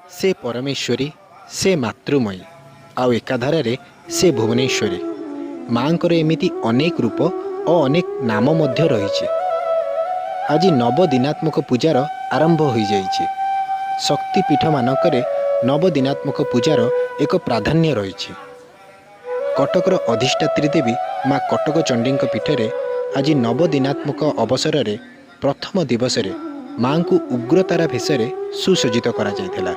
से परमेश्वरी से मातृमयी आउ एकाधारे से भुवनेश्वरी माँकर एमिति अनेक रूप और अनेक नाम मध्य रही। आज नवदिनात्मक पूजार आरंभ हो जाइए। शक्तिपीठ मानक नवदिनात्मक पूजार एक प्राधान्य रही। कटकर अधिष्ठात्री देवी माँ कटक चंडी पीठरे आज नवदिनात्मक अवसर में प्रथम दिवस माँ को उग्रतारा भेषरे सुसज्जित करा जायथिला।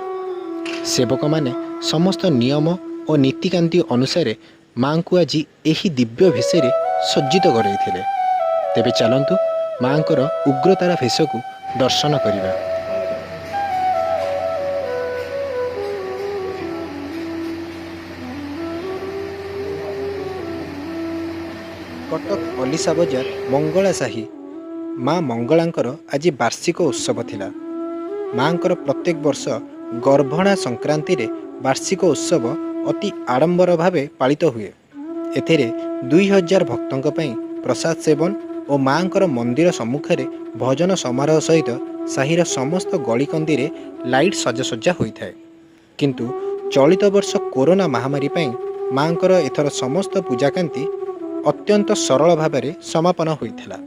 सेवक माने समस्त नियम और नीतिकांति अनुसार माँ को आज यही दिव्य भेषरे सज्जित कराइथिले। तेबे चलंतु माँकर उग्रतारा भेष को दर्शन करिबा। कटक अलीसा बजार मंगला साही माँ मंगलांकर आज वार्षिक उत्सव थिला। माँकर प्रत्येक वर्ष गर्भणा संक्रांति रे वार्षिक उत्सव अति आडंबर भावे पालित हुए। एथिरे 2000 भक्तों पई प्रसाद सेवन और माँकर मंदिर सम्मुख में भजन समारोह सहित साहिर समस्त गलीकंदी रे लाइट सजासजा होता है। किंतु चलित वर्ष कोरोना महामारी पई माँकर एथर समस्त पूजाकांति अत्यंत सरल भाव में समापन होता।